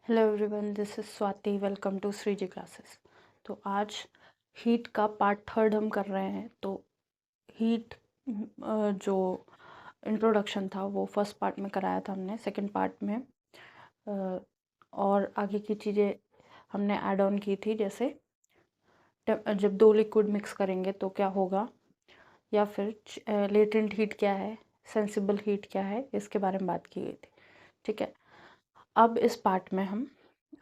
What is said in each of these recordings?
Hello everyone, this is Swati. Welcome to Shreeji classes. तो आज heat का पार्ट थर्ड हम कर रहे हैं। तो हीट जो इंट्रोडक्शन था वो फर्स्ट पार्ट में कराया था हमने। सेकंड पार्ट में और आगे की चीज़ें हमने ऐड ऑन की थी, जैसे जब दो लिक्विड मिक्स करेंगे तो क्या होगा, या फिर लेटेंट हीट क्या है, सेंसिबल हीट क्या है, इसके बारे में बात की गई थी। ठीक है, अब इस पार्ट में हम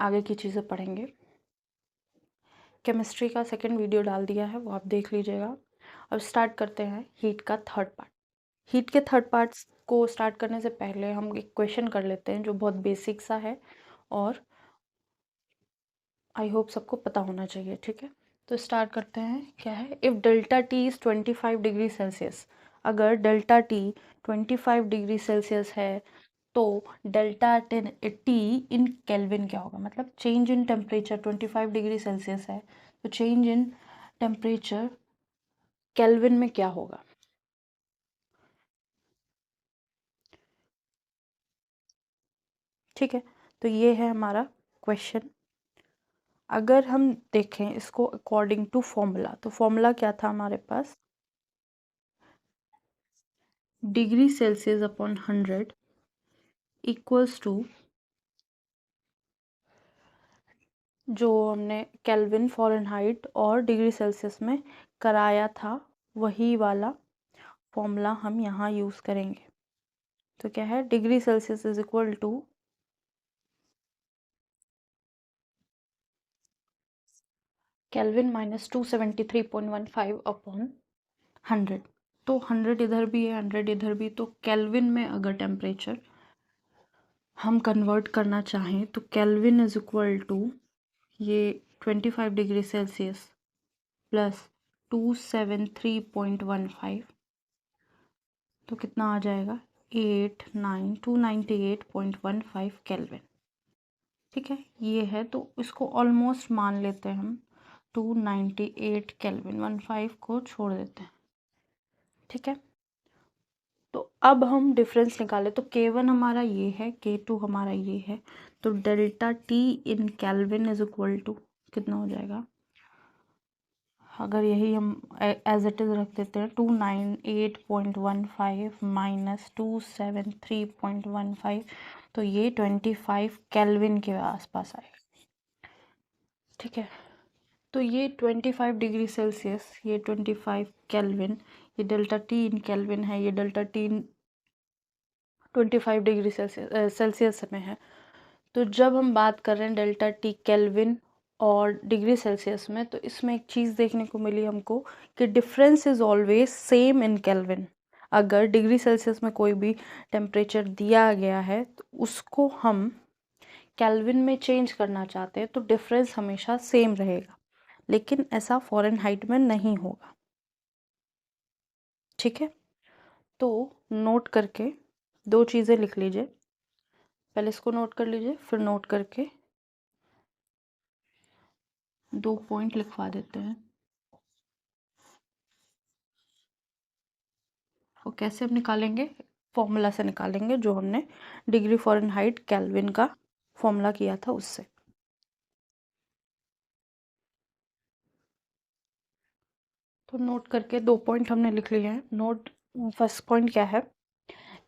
आगे की चीज़ें पढ़ेंगे। केमिस्ट्री का सेकंड वीडियो डाल दिया है, वो आप देख लीजिएगा। अब स्टार्ट करते हैं हीट का थर्ड पार्ट। हीट के थर्ड पार्ट्स को स्टार्ट करने से पहले हम एक क्वेश्चन कर लेते हैं जो बहुत बेसिक सा है और आई होप सबको पता होना चाहिए। ठीक है, तो स्टार्ट करते हैं। क्या है, if delta T is 25 degree Celsius, अगर डेल्टा टी 25 डिग्री सेल्सियस है तो डेल्टा टी इन केल्विन क्या होगा। मतलब change in temperature 25 degree Celsius है तो चेंज इन टेम्परेचर केल्विन में क्या होगा। ठीक है, तो ये है हमारा क्वेश्चन। अगर हम देखें इसको अकॉर्डिंग टू फॉर्मूला, तो फॉर्मूला क्या था हमारे पास, degree Celsius upon 100 equals to, जो हमने केल्विन फ़ारेनहाइट और डिग्री सेल्सियस में कराया था वही वाला फॉर्मूला हम यहाँ यूज़ करेंगे। तो क्या है, degree Celsius is equal to Kelvin minus 273.15 upon 100। तो 100 इधर भी है, 100 इधर भी, तो केल्विन में अगर टेम्परेचर हम कन्वर्ट करना चाहें तो केल्विन इज इक्वल टू ये 25 डिग्री सेल्सियस प्लस 273.15, तो कितना आ जाएगा 298.15 केल्विन। ठीक है, ये है, तो इसको ऑलमोस्ट मान लेते हैं हम 298 केल्विन, 15 को छोड़ देते हैं। ठीक है, तो अब हम डिफरेंस निकालें तो K1 हमारा ये है, K2 हमारा ये है, तो delta T in Kelvin is equal to कितना हो जाएगा, अगर यही हम एज इट इज़ रख देते हैं 298.15 माइनस 273.15, तो ये 25 केल्विन के आसपास आएगा। ठीक है, तो ये 25 डिग्री सेल्सियस, ये 25 केल्विन, ये डेल्टा टी इन केल्विन है, ये डेल्टा टी इन 25 डिग्री सेल्सियस में है। तो जब हम बात कर रहे हैं डेल्टा टी केल्विन और डिग्री सेल्सियस में, तो इसमें एक चीज़ देखने को मिली हमको कि difference is always same in kelvin. अगर डिग्री सेल्सियस में कोई भी टेम्परेचर दिया गया है तो उसको हम केल्विन में चेंज करना चाहते हैं तो डिफरेंस हमेशा सेम रहेगा, लेकिन ऐसा फ़ारेनहाइट में नहीं होगा। ठीक है, तो नोट करके दो चीज़ें लिख लीजिए, पहले इसको नोट कर लीजिए, फिर नोट करके दो पॉइंट लिखवा देते हैं। और कैसे हम निकालेंगे, फॉर्मूला से निकालेंगे जो हमने डिग्री फ़ारेनहाइट केल्विन का फॉर्मूला किया था उससे। तो नोट करके दो पॉइंट हमने लिख लिए हैं। नोट, फर्स्ट पॉइंट क्या है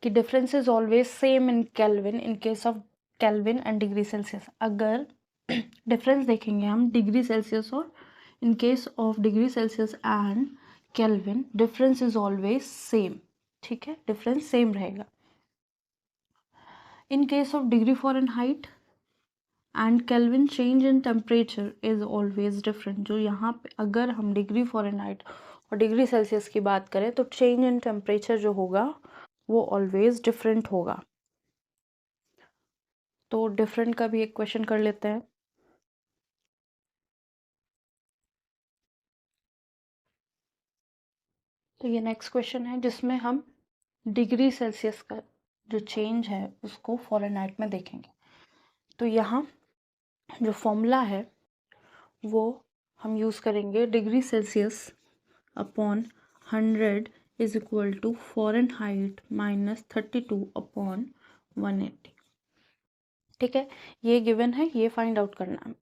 कि difference is always same in kelvin in case of kelvin and degree Celsius. अगर डिफरेंस देखेंगे हम डिग्री सेल्सियस और in case of degree Celsius and kelvin, difference is always same. ठीक है, डिफरेंस सेम रहेगा। In case of degree Fahrenheit and kelvin, change in temperature is always different. जो यहाँ पे अगर हम डिग्री फ़ारेनहाइट और डिग्री सेल्सियस की बात करें तो चेंज इन टेम्परेचर जो होगा वो ऑलवेज डिफरेंट होगा। तो डिफरेंट का भी एक क्वेश्चन कर लेते हैं। तो ये नेक्स्ट क्वेश्चन है जिसमें हम डिग्री सेल्सियस का जो चेंज है उसको फ़ारेनहाइट में देखेंगे। तो यहाँ जो फॉर्मूला है वो हम यूज़ करेंगे, degree Celsius upon 100 is equal to Fahrenheit minus 32 upon 180। ठीक है, ये गिवन है, ये फाइंड आउट करना है।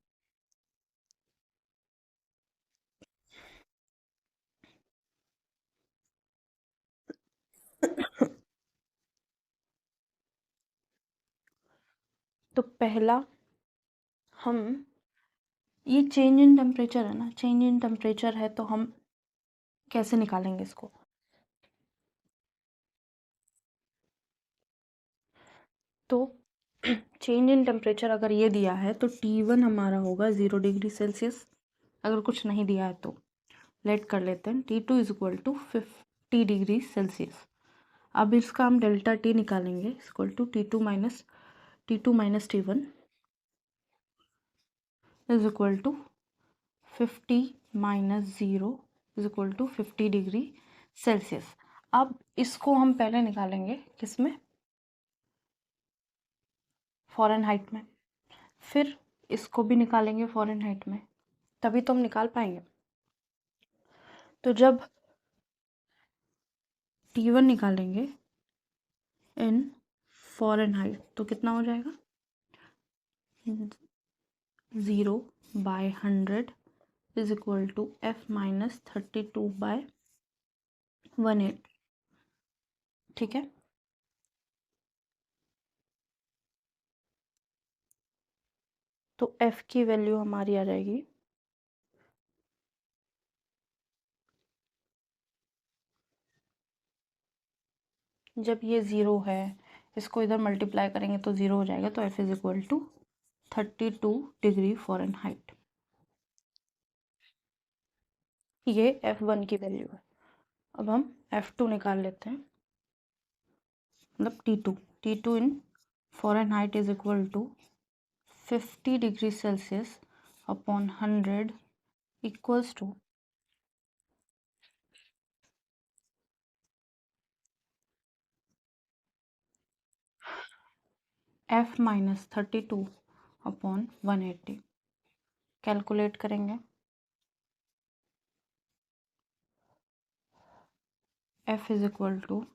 तो पहला हम, ये चेंज इन टेम्परेचर है ना, चेंज इन टेम्परेचर है, तो हम कैसे निकालेंगे इसको? तो चेंज इन टेम्परेचर अगर ये दिया है तो T1 हमारा होगा 0 डिग्री सेल्सियस, अगर कुछ नहीं दिया है तो लेट कर लेते हैं T2 is equal to 50 degree Celsius. अब इसका हम डेल्टा T निकालेंगे equal to T2 minus T1 is equal to 50 minus 0 is equal to 50 degree Celsius. अब इसको हम पहले निकालेंगे किसमें? फ़ारेनहाइट में, फिर इसको भी निकालेंगे फ़ारेनहाइट में, तभी तो हम निकाल पाएंगे। तो जब T1 निकालेंगे इन फ़ारेनहाइट तो कितना हो जाएगा? 0/100 is equal to F minus 32/18। ठीक है, तो F की वैल्यू हमारी आ जाएगी जब ये 0 है, इसको इधर मल्टीप्लाई करेंगे तो 0 हो जाएगा, तो F is equal to 32 degree Fahrenheit. ये F1 की वैल्यू है। अब हम F2 निकाल लेते हैं, मतलब T2 in Fahrenheit is equal to 50 degree Celsius upon 100 equals to F minus 32 upon 180। Calculate करेंगे, F is equal to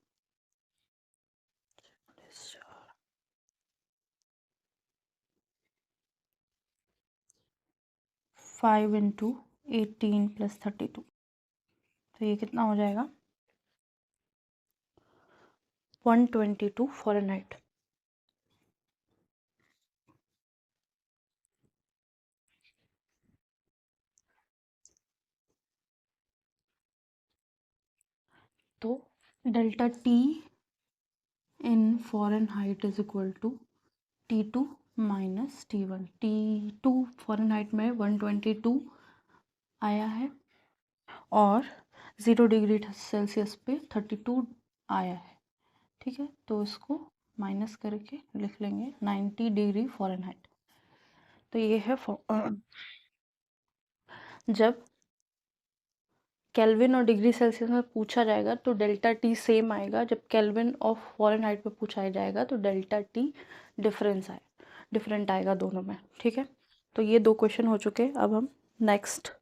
5 into 18 plus 32, तो ये कितना हो जाएगा? 122 फ़ारेनहाइट। तो delta T in Fahrenheit is equal to T2 minus T1। T2 Fahrenheit में 122 आया है और 0 डिग्री सेल्सियस पे 32 आया है। ठीक है, तो इसको माइनस करके लिख लेंगे 90 डिग्री फ़ारेनहाइट। तो ये है जब केल्विन और डिग्री सेल्सियस में पूछा जाएगा तो डेल्टा T सेम आएगा, जब केल्विन और फ़ारेनहाइट पे पूछा जाएगा तो डेल्टा T डिफरेंट आएगा दोनों में। ठीक है, तो ये 2 क्वेश्चन हो चुके हैं। अब हम नेक्स्ट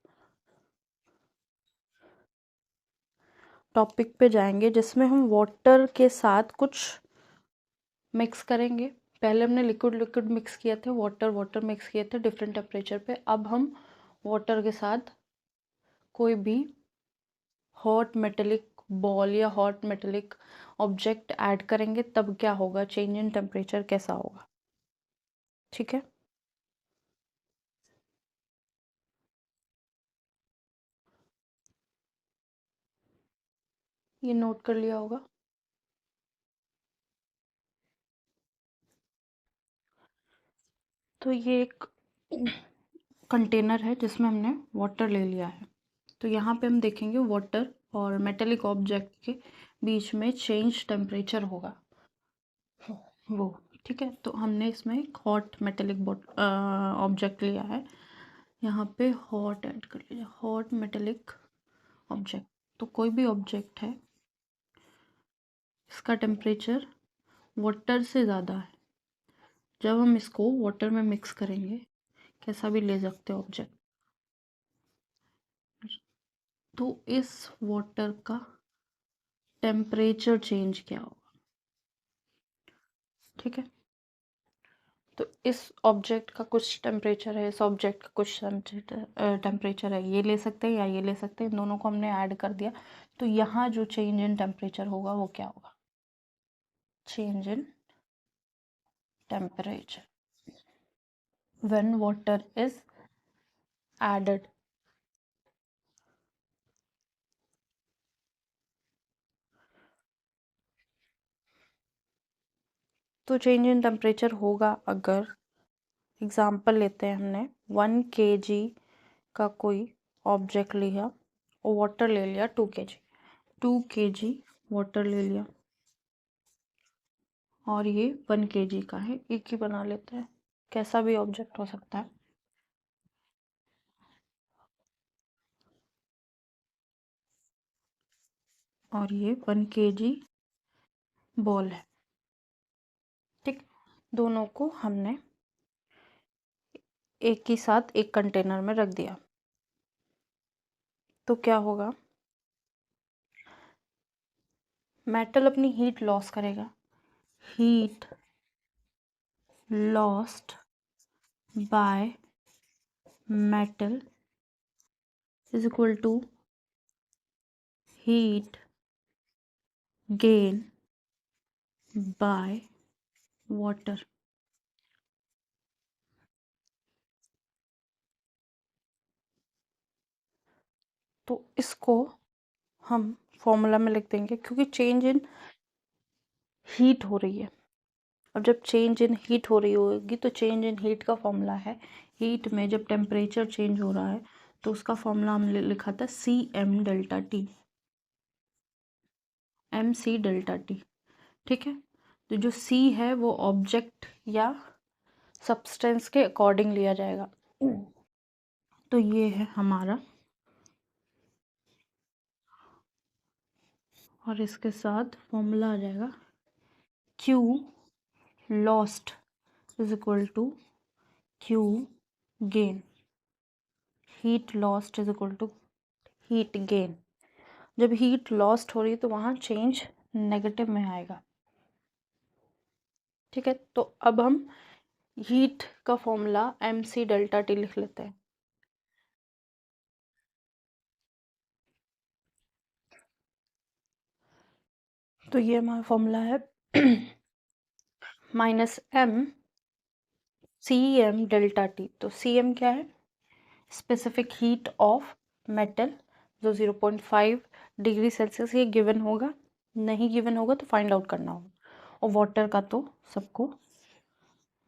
टॉपिक पे जाएंगे जिसमें हम वाटर के साथ कुछ मिक्स करेंगे। पहले हमने लिक्विड मिक्स किए थे, वाटर मिक्स किए थे डिफरेंट टेम्परेचर पे। अब हम वाटर के साथ कोई भी हॉट मेटेलिक बॉल या हॉट मेटेलिक ऑब्जेक्ट ऐड करेंगे, तब क्या होगा, चेंज इन टेम्परेचर कैसा होगा। ठीक है, ये नोट कर लिया होगा। तो ये एक कंटेनर है जिसमें हमने वाटर ले लिया है। तो यहाँ पे हम देखेंगे वाटर और मेटेलिक ऑब्जेक्ट के बीच में चेंज टेम्परेचर होगा वो। ठीक है, तो हमने इसमें एक हॉट मेटेलिक ऑब्जेक्ट लिया है, यहाँ पे हॉट ऐड कर लीजिए, हॉट मेटेलिक ऑब्जेक्ट। तो कोई भी ऑब्जेक्ट है, इसका टेम्परेचर वाटर से ज़्यादा है, जब हम इसको वाटर में मिक्स करेंगे, कैसा भी ले सकते हो ऑब्जेक्ट, तो इस वाटर का टेम्परेचर चेंज क्या होगा। ठीक है, तो इस ऑब्जेक्ट का कुछ टेम्परेचर है, इस ऑब्जेक्ट का कुछ टेम्परेचर है, ये ले सकते हैं या ये ले सकते हैं, इन दोनों को हमने ऐड कर दिया। तो यहाँ जो चेंज इन टेम्परेचर होगा वो क्या होगा? Change in temperature when water is added. तो चेंज इन टेम्परेचर होगा, अगर एग्जाम्पल लेते हैं हमने 1 kg का कोई ऑब्जेक्ट लिया और वाटर ले लिया 2 kg, 2 kg वाटर ले लिया और ये 1 kg का है, एक ही बना लेते हैं, कैसा भी ऑब्जेक्ट हो सकता है। और ये 1 kg बॉल है, ठीक। दोनों को हमने एक ही साथ एक कंटेनर में रख दिया, तो क्या होगा? मेटल अपनी हीट लॉस करेगा, heat lost by metal is equal to heat gain by water. तो इसको हम फॉर्मूला में लिख देंगे, क्योंकि चेंज इन हीट हो रही है। अब जब चेंज इन हीट हो रही होगी तो चेंज इन हीट का फॉर्मूला है, हीट में जब टेम्परेचर चेंज हो रहा है तो उसका फॉर्मूला हमने लिखा था CM delta T, MC delta T, ठीक है। तो जो C है वो ऑब्जेक्ट या सब्सटेंस के अकॉर्डिंग लिया जाएगा। तो ये है हमारा, और इसके साथ फॉर्मूला आ जाएगा Q lost is equal to Q gain, heat lost is equal to heat gain. जब हीट लॉस्ट हो रही है तो वहाँ चेंज नेगेटिव में आएगा, ठीक है। तो अब हम हीट का फॉर्मूला MC डेल्टा टी लिख लेते हैं। तो ये हमारा फॉर्मूला है -m CM डेल्टा टी। तो CM क्या है? स्पेसिफिक हीट ऑफ मेटल, जो 0.5 डिग्री सेल्सियस ये गिवन होगा, नहीं गिवन होगा तो फाइंड आउट करना होगा। और वाटर का तो सबको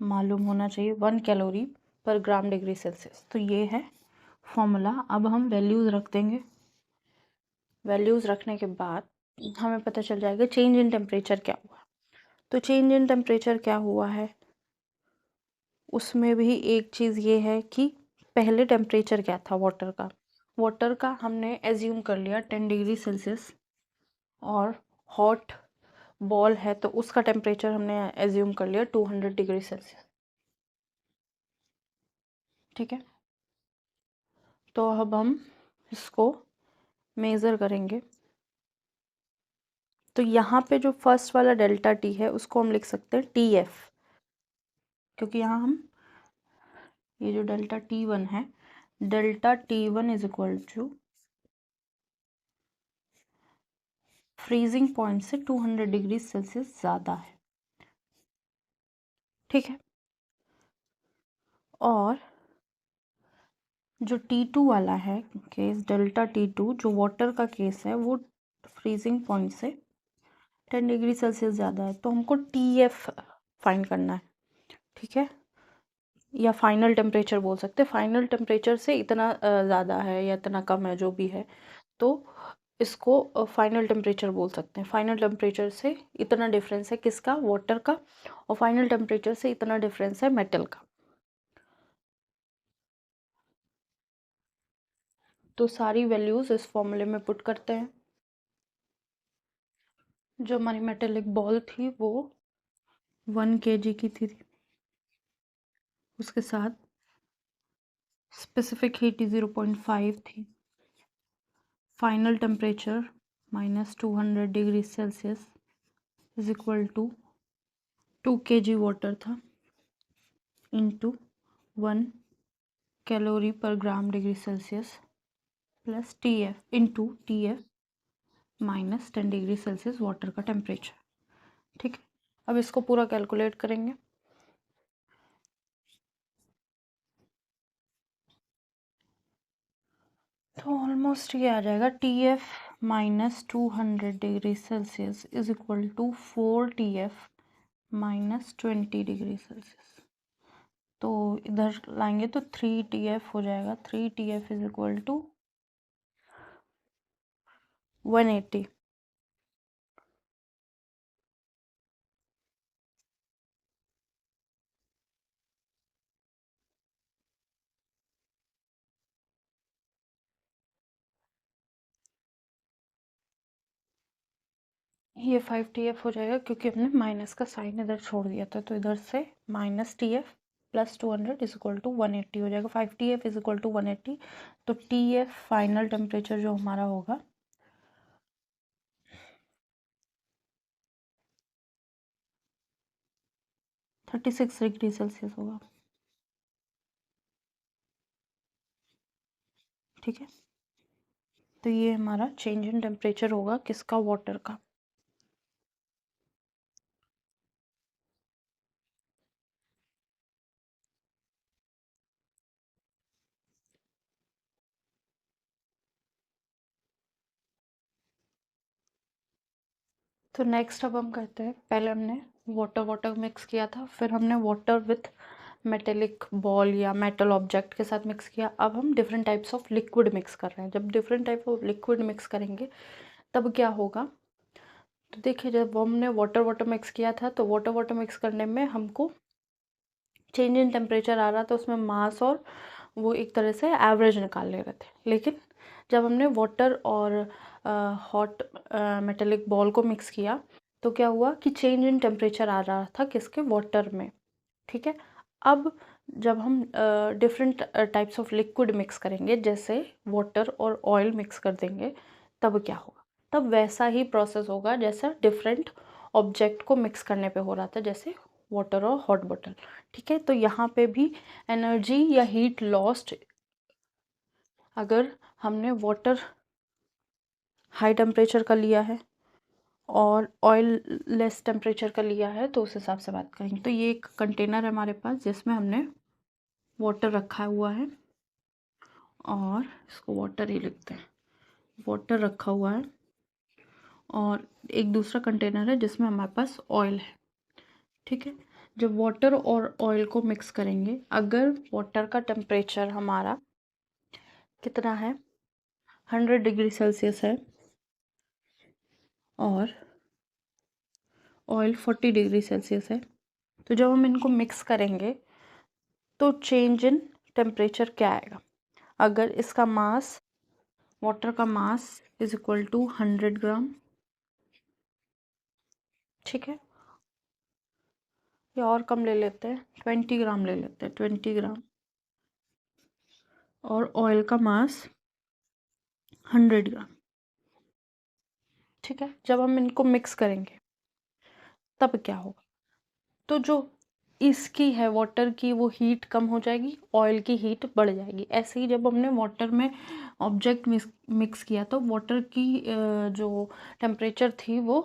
मालूम होना चाहिए, 1 कैलोरी पर ग्राम डिग्री सेल्सियस। तो ये है फॉर्मूला। अब हम वैल्यूज़ रख देंगे, वैल्यूज़ रखने के बाद हमें पता चल जाएगा चेंज इन टेम्परेचर क्या हुआ। तो चेंज इन टेम्परेचर क्या हुआ है, उसमें भी एक चीज़ ये है कि पहले टेम्परेचर क्या था वाटर का। वाटर का हमने एज्यूम कर लिया 10 डिग्री सेल्सियस, और हॉट बॉल है तो उसका टेम्परेचर हमने एज्यूम कर लिया 200 डिग्री सेल्सियस, ठीक है। तो अब हम इसको मेज़र करेंगे। तो यहाँ पे जो फर्स्ट वाला डेल्टा टी है उसको हम लिख सकते हैं TF, क्योंकि यहाँ हम ये जो डेल्टा T1 है, delta T1 is equal to freezing point से 200 डिग्री सेल्सियस ज़्यादा है, ठीक है। और जो T2 वाला है केस, डेल्टा T2 जो वाटर का केस है, वो फ्रीजिंग पॉइंट से 10 डिग्री सेल्सियस ज़्यादा है, तो हमको TF फाइंड करना है, ठीक है। या फाइनल टेम्परेचर बोल सकते हैं, फाइनल टेम्परेचर से इतना ज़्यादा है या इतना कम है, जो भी है, तो इसको फाइनल टेम्परेचर बोल सकते हैं। फाइनल टेम्परेचर से इतना डिफरेंस है किसका? वाटर का। और फाइनल टेम्परेचर से इतना डिफरेंस है मेटल का। तो सारी वैल्यूज़ इस फॉर्मूले में पुट करते हैं। जो हमारी मेटेलिक बॉल थी वो 1 kg की थी, उसके साथ स्पेसिफिक हीट 0.5 थी, final temperature -200 degree Celsius is equal to 2 kg water था, इंटू 1 कैलोरी पर gram degree Celsius plus T F into T F minus 10 degree Celsius water का टेम्परेचर। ठीक है, अब इसको पूरा कैलकुलेट करेंगे। तो ऑलमोस्ट ये आ जाएगा T F minus 200 degree Celsius is equal to 4 T F minus 20 degree Celsius. तो इधर लाएंगे तो 3 टी एफ हो जाएगा। 3 T F is equal to 180। ये 5 टी एफ हो जाएगा क्योंकि हमने माइनस का साइन इधर छोड़ दिया था, तो इधर से minus T F plus 200 is equal to 180 हो जाएगा। 5 T F is equal to 180। तो टी एफ फाइनल टेम्परेचर जो हमारा होगा 36 डिग्री सेल्सियस होगा। ठीक है, तो ये हमारा चेंज इन टेम्परेचर होगा किसका, वाटर का। तो नेक्स्ट अब हम करते हैं, पहले हमने वाटर वाटर मिक्स किया था, फिर हमने वाटर विथ मेटेलिक बॉल या मेटल ऑब्जेक्ट के साथ मिक्स किया। अब हम different types of liquid mix कर रहे हैं। जब different type of liquid mix करेंगे तब क्या होगा, तो देखिए जब हमने वाटर वाटर मिक्स किया था तो वाटर वाटर मिक्स करने में हमको चेंज इन टेम्परेचर आ रहा था, उसमें मास और वो एक तरह से एवरेज निकाल ले रहे थे। लेकिन जब हमने वाटर और हॉट मेटेलिक बॉल को मिक्स किया तो क्या हुआ कि चेंज इन टेम्परेचर आ रहा था किसके, वाटर में। ठीक है, अब जब हम different types of liquid mix करेंगे, जैसे वाटर और ऑयल मिक्स कर देंगे, तब क्या होगा, तब वैसा ही प्रोसेस होगा जैसा डिफरेंट ऑब्जेक्ट को मिक्स करने पे हो रहा था, जैसे वाटर और हॉट बॉटल। ठीक है, तो यहाँ पे भी एनर्जी या हीट लॉस्ट, अगर हमने वाटर हाई टेम्परेचर का लिया है और ऑयल लेस टेम्परेचर का लिया है तो उस हिसाब से बात करेंगे। तो ये एक कंटेनर है हमारे पास जिसमें हमने वाटर रखा हुआ है, और इसको वाटर ही लिखते हैं, वाटर रखा हुआ है। और एक दूसरा कंटेनर है जिसमें हमारे पास ऑयल है। ठीक है, जब वाटर और ऑयल को मिक्स करेंगे, अगर वाटर का टेम्परेचर हमारा कितना है, 100 डिग्री सेल्सियस है, और ऑयल 40 डिग्री सेल्सियस है, तो जब हम इनको मिक्स करेंगे तो चेंज इन टेम्परेचर क्या आएगा, अगर इसका मास, वाटर का मास इज इक्वल टू 100 ग्राम। ठीक है, या और कम ले लेते हैं, 20 ग्राम ले लेते हैं, 20 ग्राम। और ऑयल का मास 100 ग्राम। ठीक है, जब हम इनको मिक्स करेंगे तब क्या होगा, तो जो इसकी है वाटर की वो हीट कम हो जाएगी, ऑयल की हीट बढ़ जाएगी। ऐसे ही जब हमने वाटर में ऑब्जेक्ट मिक्स किया तो वाटर की जो टेम्परेचर थी वो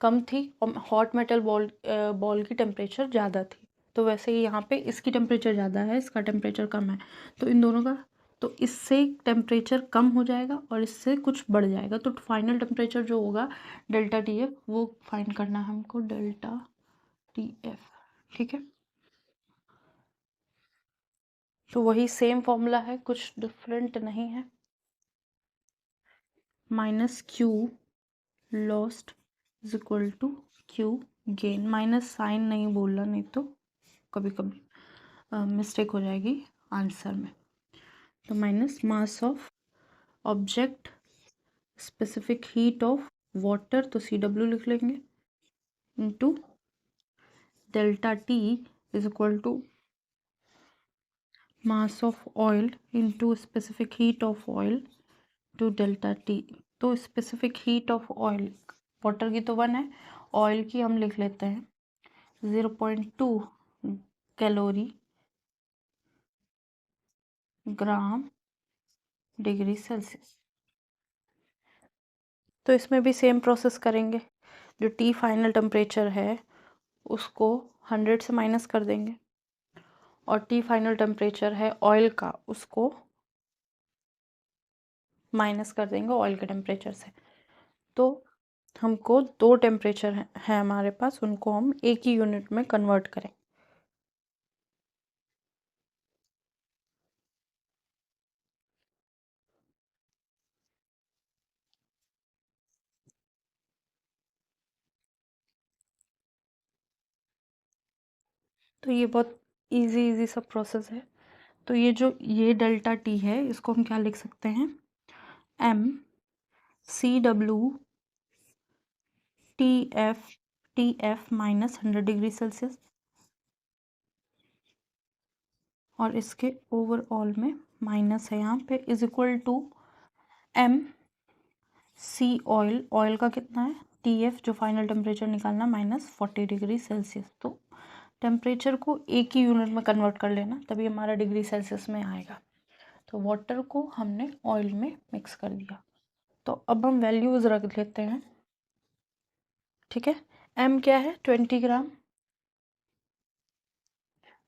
कम थी और हॉट मेटल बॉल की टेम्परेचर ज़्यादा थी। तो वैसे ही यहाँ पे इसकी टेम्परेचर ज़्यादा है, इसका टेम्परेचर कम है, तो इन दोनों का, तो इससे टेम्परेचर कम हो जाएगा और इससे कुछ बढ़ जाएगा। तो फाइनल टेम्परेचर जो होगा डेल्टा टी एफ, वो फाइंड करना है हमको, डेल्टा टी एफ। ठीक है, तो वही सेम फॉर्मूला है, कुछ डिफरेंट नहीं है। Minus Q lost is equal to Q gain. Minus sign नहीं बोलना, नहीं तो कभी कभी मिस्टेक हो जाएगी आंसर में। तो minus mass of object specific heat of water, तो सी डब्ल्यू लिख लेंगे, into delta T is equal to mass of oil into specific heat of oil to delta T. तो specific heat of oil, water की तो 1 है, oil की हम लिख लेते हैं 0.2 कैलोरी ग्राम डिग्री सेल्सियस। तो इसमें भी सेम प्रोसेस करेंगे, जो टी फाइनल टेम्परेचर है उसको 100 से माइनस कर देंगे, और टी फाइनल टेम्परेचर है ऑयल का उसको माइनस कर देंगे ऑयल के टेम्परेचर से। तो हमको दो टेम्परेचर है हमारे पास, उनको हम एक ही यूनिट में कन्वर्ट करें। तो ये बहुत इजी सा प्रोसेस है। तो ये डेल्टा टी है, इसको हम क्या लिख सकते हैं, MCW TF minus 100 degree Celsius, और इसके ओवरऑल में माइनस है यहाँ पे, is equal to MC oil का कितना है, TF जो फाइनल टेम्परेचर निकालना माइनस 40 डिग्री सेल्सियस। तो टेम्परेचर को एक ही यूनिट में कन्वर्ट कर लेना, तभी हमारा डिग्री सेल्सियस में आएगा। तो वाटर को हमने ऑयल में मिक्स कर दिया। तो अब हम वैल्यूज रख लेते हैं, ठीक है। M क्या है, 20 gram,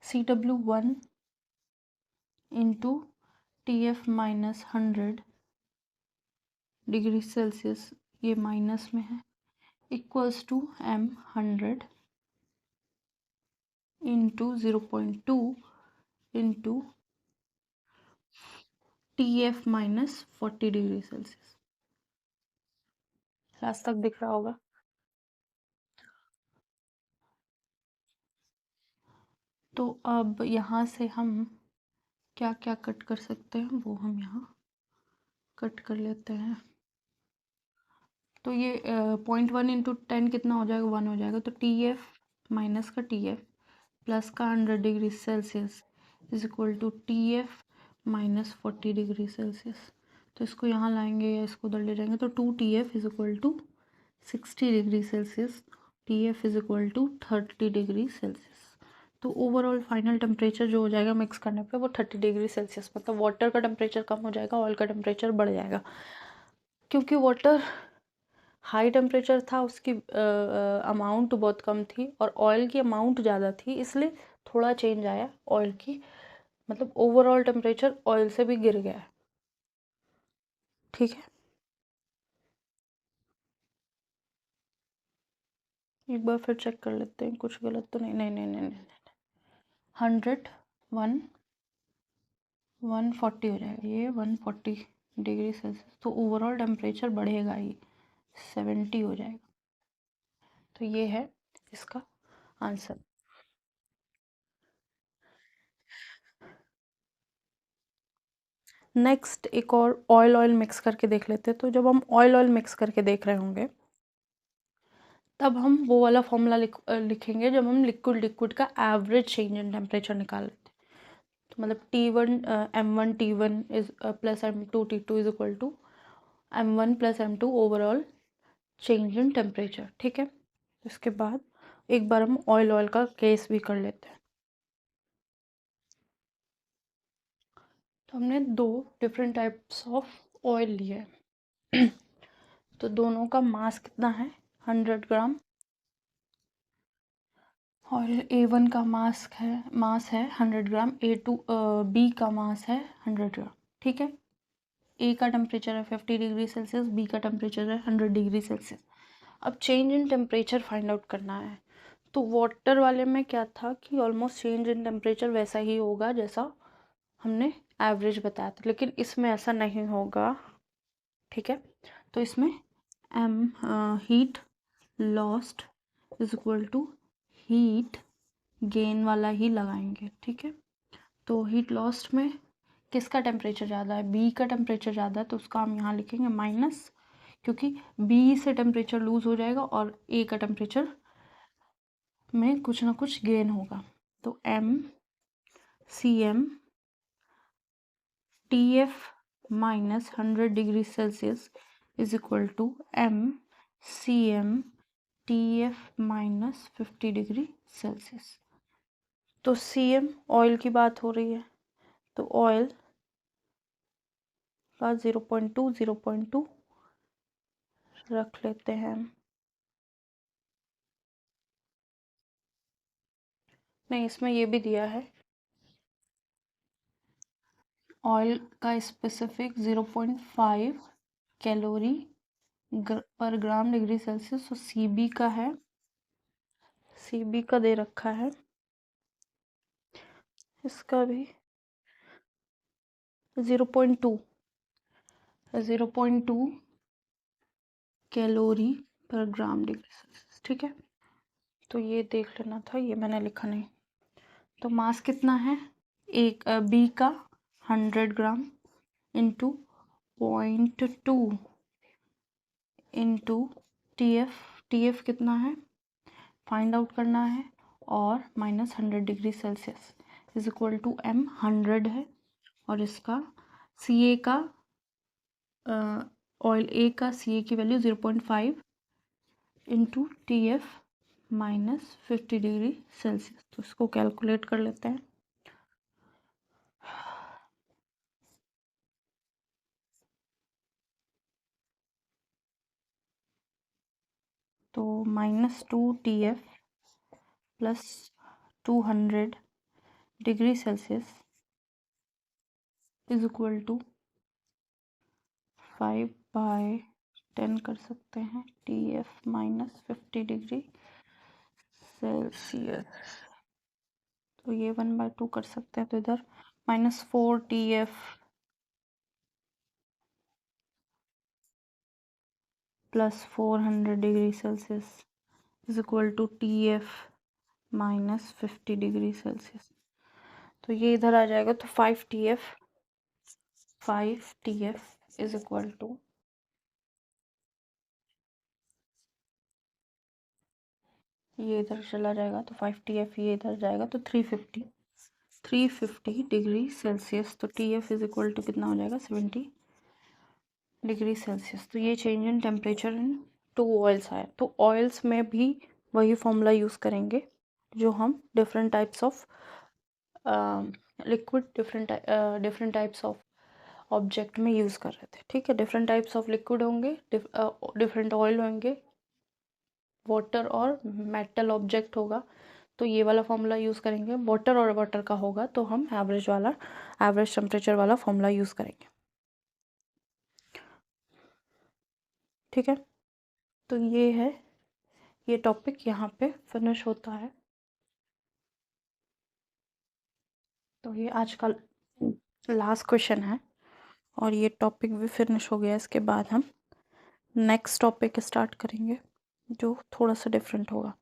CW 1 into TF minus 100 degree Celsius, ये माइनस में है, equals to M 100 into 0.2 into TF minus 40 degree Celsius. Last तक दिख रहा होगा। तो अब यहाँ से हम क्या क्या कट कर सकते हैं वो हम यहाँ कट कर लेते हैं। तो ये 0.1 इंटू 10 कितना हो जाएगा, 1 हो जाएगा। तो TF माइनस का TF प्लस का 100 degree Celsius is equal to TF minus 40 degree Celsius. तो इसको यहाँ लाएंगे या इसको उधर ले जाएंगे, तो 2TF is equal to 60 degree Celsius, TF is equal to 30 degree Celsius. तो ओवरऑल फाइनल टेम्परेचर जो हो जाएगा मिक्स करने पे वो 30 डिग्री सेल्सियस, मतलब वाटर का टेम्परेचर कम हो जाएगा, ऑयल का टेम्परेचर बढ़ जाएगा। क्योंकि वाटर हाई टेम्परेचर था, उसकी अमाउंट बहुत कम थी, और ऑयल की अमाउंट ज़्यादा थी, इसलिए थोड़ा चेंज आया ऑयल की, मतलब ओवरऑल टेम्परेचर ऑयल से भी गिर गया है, ठीक है। एक बार फिर चेक कर लेते हैं, कुछ गलत तो नहीं, नहीं नहीं नहीं नहीं, 100 140 हो जाएगा, ये 140 डिग्री सेल्सियस। तो ओवरऑल टेम्परेचर बढ़ेगा, ये 70 हो जाएगा। तो ये है इसका आंसर। नेक्स्ट एक और ऑयल मिक्स करके देख लेते हैं। तो जब हम ऑयल मिक्स करके देख रहे होंगे, तब हम वो वाला फॉर्मूला लिखेंगे जब हम लिक्विड का एवरेज चेंज इन टेम्परेचर निकाल लेते हैं। तो मतलब T1 M1 T1 is plus M2 T2 is equal to M1 plus M2 overall change in temperature, ठीक है। इसके बाद एक बार हम ऑयल का केस भी कर लेते हैं। तो हमने दो डिफरेंट टाइप्स ऑफ ऑयल लिए हैं। तो दोनों का मास कितना है, 100 ग्राम, और A1 का मास है 100 ग्राम, B का मास है 100 ग्राम, ठीक है। A का टेम्परेचर है 50 डिग्री सेल्सियस, B का टेम्परेचर है 100 डिग्री सेल्सियस। अब change in temperature find out करना है। तो वाटर वाले में क्या था कि ऑलमोस्ट चेंज इन टेम्परेचर वैसा ही होगा जैसा हमने एवरेज बताया था, लेकिन इसमें ऐसा नहीं होगा, ठीक है। तो इसमें heat lost is equal to heat gain वाला ही लगाएंगे, ठीक है। तो हीट लॉस्ट में किसका टेम्परेचर ज़्यादा है, बी का टेम्परेचर ज़्यादा है, तो उसका हम यहाँ लिखेंगे माइनस, क्योंकि बी से टेम्परेचर लूज हो जाएगा और ए का टेम्परेचर में कुछ ना कुछ गेन होगा। तो MCM TF minus 100 degree Celsius is equal to MCM TF minus 50 degree Celsius. तो CM ऑयल की बात हो रही है, तो ऑयल का 0.2 रख लेते हैं हम। नहीं, इसमें ये भी दिया है ऑयल का स्पेसिफिक 0.5 कैलोरी पर ग्राम डिग्री सेल्सियस। तो CB का है, CB का दे रखा है, इसका भी 0.2 कैलोरी पर ग्राम डिग्री सेल्सियस। ठीक है, तो ये देख लेना था, ये मैंने लिखा नहीं। तो मास कितना है, एक B का 100 ग्राम इंटू 0.2 इंटू TF कितना है फाइंड आउट करना है, और -100 degree Celsius is equal to M 100 है, और इसका CA का ऑयल A का CA की value 0.5 into TF -50 degree Celsius. तो इसको कैलकुलेट कर लेते हैं। तो -2 TF plus 200 degree Celsius is equal to 5/10 कर सकते हैं TF -50 डिग्री सेल्सियस। तो ये 1/2 कर सकते हैं, तो इधर -4 TF plus 400 degree Celsius is equal to TF -50 degree Celsius. तो ये इधर आ जाएगा, तो 5 TF इज इक्वल टू, ये इधर चला जाएगा तो 5 TF ये इधर जाएगा, तो 350 डिग्री सेल्सियस। तो TF इज इक्वल टू कितना हो जाएगा 70 डिग्री सेल्सियस। तो ये change in temperature in 2 oils आया। तो ऑयल्स में भी वही फॉर्मूला यूज़ करेंगे जो हम different types of liquid, different types of object में यूज़ कर रहे थे। ठीक है, डिफरेंट टाइप्स ऑफ लिक्विड होंगे, डिफरेंट ऑयल होंगे, वाटर और मेटल ऑब्जेक्ट होगा, तो ये वाला फॉर्मूला यूज़ करेंगे। वाटर और वाटर का होगा तो हम एवरेज टेम्परेचर वाला फॉर्मूला यूज़ करेंगे। ठीक है, तो ये है, ये टॉपिक यहाँ पे फिनिश होता है। तो ये आज का लास्ट क्वेश्चन है और ये टॉपिक भी फिनिश हो गया। इसके बाद हम नेक्स्ट टॉपिक स्टार्ट करेंगे जो थोड़ा सा डिफरेंट होगा।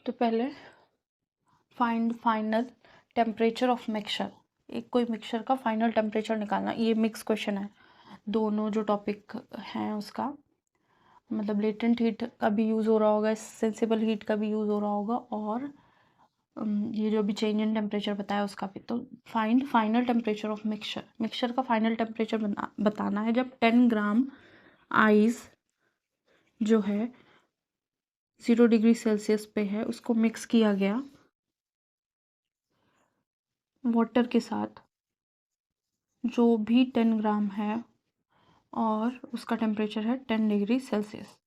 तो पहले find final temperature of mixture, एक कोई मिक्सचर का फाइनल टेम्परेचर निकालना। ये मिक्स क्वेश्चन है, दोनों जो टॉपिक हैं उसका मतलब लेटेंट हीट का भी यूज़ हो रहा होगा, सेंसिबल हीट का भी यूज़ हो रहा होगा, और ये जो भी चेंज इन टेम्परेचर बताया उसका भी। तो find final temperature of mixture, mixture का फाइनल टेम्परेचर बताना है जब 10 ग्राम आइस जो है 0 डिग्री सेल्सियस पे है, उसको मिक्स किया गया वाटर के साथ, जो भी 10 ग्राम है और उसका टेम्परेचर है 10 डिग्री सेल्सियस।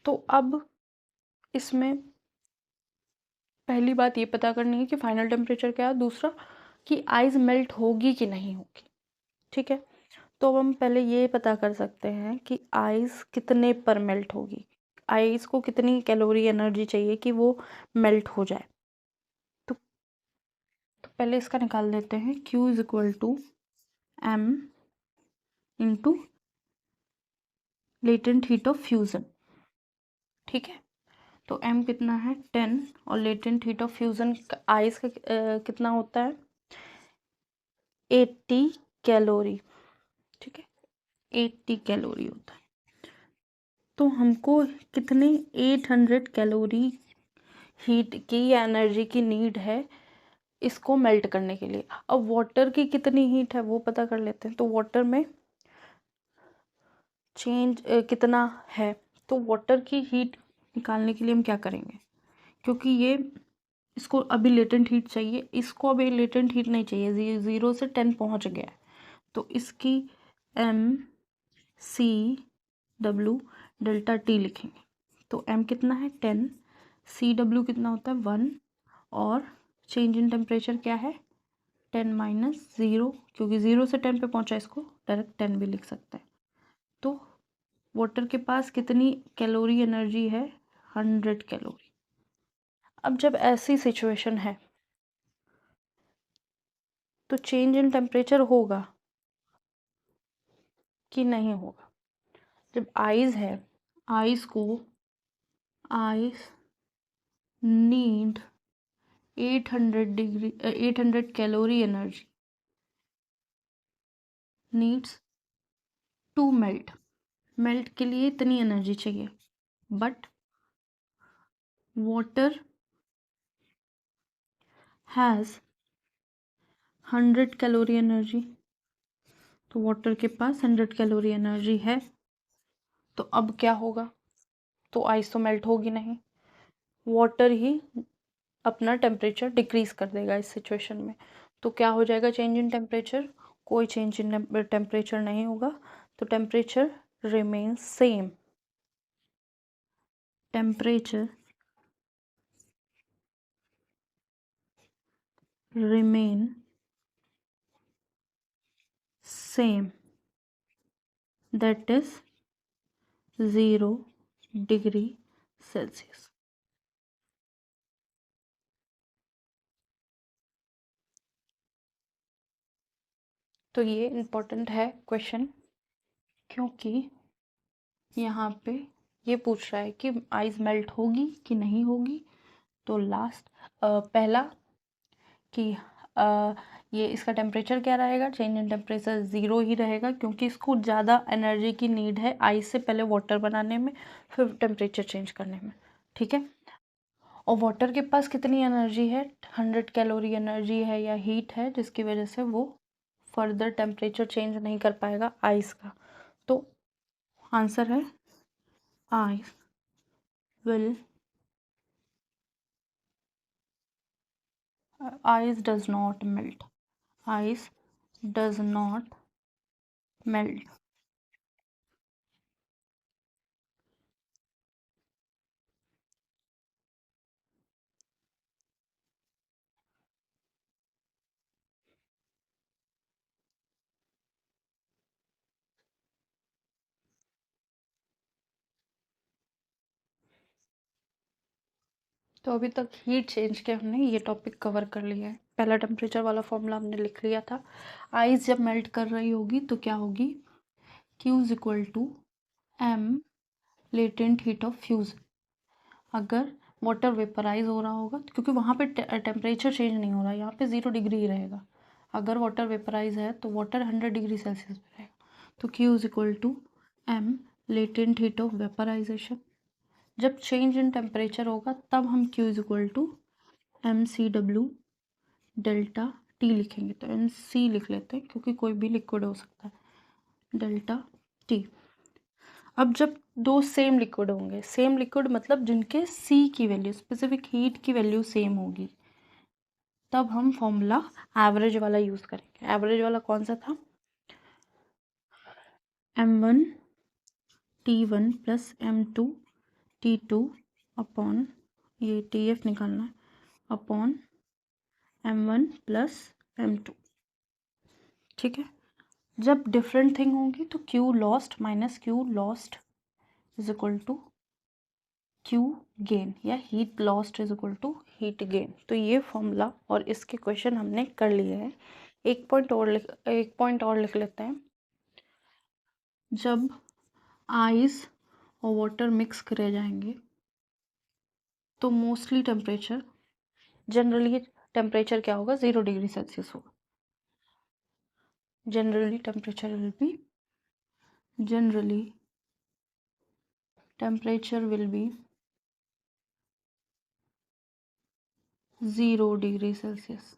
तो अब इसमें पहली बात ये पता करनी है कि फाइनल टेम्परेचर क्या है, दूसरा कि आइस मेल्ट होगी कि नहीं होगी। ठीक है, तो हम पहले ये पता कर सकते हैं कि आइस कितने पर मेल्ट होगी, आइस को कितनी कैलोरी एनर्जी चाहिए कि वो मेल्ट हो जाए। तो पहले इसका निकाल लेते हैं, Q is equal to M into latent heat of fusion. ठीक है, तो M कितना है 10 और latent heat of fusion ice का कितना होता है 80 कैलोरी। ठीक है, 80 कैलोरी होता है। तो हमको कितने 800 कैलोरी हीट की या एनर्जी की नीड है इसको मेल्ट करने के लिए। अब वाटर की कितनी हीट है वो पता कर लेते हैं। तो वाटर में चेंज कितना है, तो वाटर की हीट निकालने के लिए हम क्या करेंगे, क्योंकि ये इसको अभी लेटेंट हीट चाहिए, इसको अभी लेटेंट हीट नहीं चाहिए, 0 से 10 पहुंच गया है, तो इसकी M C W delta T लिखेंगे। तो एम कितना है 10, सी डब्ल्यू कितना होता है 1, और चेंज इन टेम्परेचर क्या है 10 माइनस 0, क्योंकि 0 से 10 पे पहुंचा, इसको डायरेक्ट 10 भी लिख सकते हैं। तो वाटर के पास कितनी कैलोरी एनर्जी है 100 कैलोरी। अब जब ऐसी सिचुएशन है तो चेंज इन टेम्परेचर होगा कि नहीं होगा। जब आइस है, आइस को ice need 800 calorie energy needs to melt, melt के लिए इतनी एनर्जी चाहिए, but water has 100 calorie energy, तो वाटर के पास 100 कैलोरी एनर्जी है, तो अब क्या होगा, तो आइस तो मेल्ट होगी नहीं, वाटर ही अपना टेम्परेचर डिक्रीज कर देगा इस सिचुएशन में। तो क्या हो जाएगा चेंज इन टेम्परेचर, कोई चेंज इन टेम्परेचर नहीं होगा, तो temperature remains same, temperature remain same, that is 0 degree Celsius. तो ये इम्पोर्टेंट है क्वेश्चन, क्योंकि यहाँ पे ये पूछ रहा है कि आइस मेल्ट होगी कि नहीं होगी। तो लास्ट पहला कि ये इसका टेम्परेचर क्या रहेगा, चेंज इन टेम्परेचर 0 ही रहेगा, क्योंकि इसको ज़्यादा एनर्जी की नीड है आइस से पहले वाटर बनाने में, फिर टेम्परेचर चेंज करने में, ठीक है। और वाटर के पास कितनी एनर्जी है 100 कैलोरी एनर्जी है या हीट है, जिसकी वजह से वो फर्दर टेम्परेचर चेंज नहीं कर पाएगा आइस का। तो आंसर है ice will ice does not melt, ice does not melt। तो अभी तक हीट चेंज के हमने ये टॉपिक कवर कर लिया है। पहला टेम्परेचर वाला फॉर्मूला हमने लिख लिया था। आइस जब मेल्ट कर रही होगी तो क्या होगी, Q is equal to M latent heat of fusion. अगर वाटर वेपराइज हो रहा होगा, क्योंकि वहाँ पे टेम्परेचर चेंज नहीं हो रहा, यहाँ पे 0 डिग्री ही रहेगा। अगर वाटर वेपराइज है तो वाटर 100 डिग्री सेल्सियस पे रहेगा, तो Q is equal to M latent heat of vaporisation. जब चेंज इन टेम्परेचर होगा तब हम Q is equal to M C W delta T लिखेंगे। तो एम सी लिख लेते हैं, क्योंकि कोई भी लिक्विड हो सकता है, डेल्टा टी। अब जब दो सेम लिक्विड होंगे, सेम लिक्विड मतलब जिनके सी की वैल्यू, स्पेसिफिक हीट की वैल्यू सेम होगी, तब हम फॉर्मूला एवरेज वाला यूज़ करेंगे। एवरेज वाला कौन सा था, m1 t1 plus m2 t2 upon, ये tf निकालना है, अपॉन m1 प्लस m2, ठीक है। जब डिफरेंट थिंग होंगी तो Q lost minus Q lost is equal to Q gain, या heat lost is equal to heat gain. तो ये फॉर्मूला और इसके क्वेश्चन हमने कर लिए हैं। एक पॉइंट और लिख लेते हैं। जब आइस और वाटर मिक्स करे जाएंगे तो मोस्टली टेम्परेचर, जनरली टेम्परेचर क्या होगा 0 डिग्री सेल्सियस होगा। Generally temperature will be, generally temperature will be 0 degree Celsius.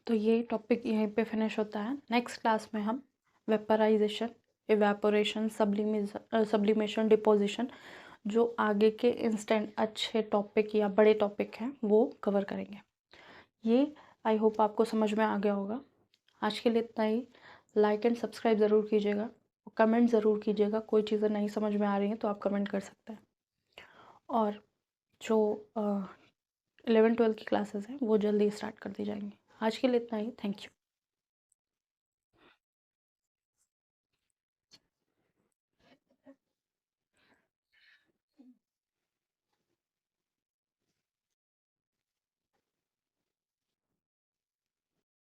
तो ये टॉपिक यहीं पे फिनिश होता है। नेक्स्ट क्लास में हम वेपराइजेशन, इवेपोरेशन, सब्लिमेशन, डिपोजिशन, जो आगे के इंस्टेंट अच्छे टॉपिक या बड़े टॉपिक हैं वो कवर करेंगे। ये आई होप आपको समझ में आ गया होगा। आज के लिए इतना ही। लाइक एंड सब्सक्राइब ज़रूर कीजिएगा, कमेंट ज़रूर कीजिएगा। कोई चीज़ें नहीं समझ में आ रही हैं तो आप कमेंट कर सकते हैं। और जो 11-12 की क्लासेस हैं वो जल्दी स्टार्ट कर दी जाएंगी। आज के लिए इतना ही। Thank you.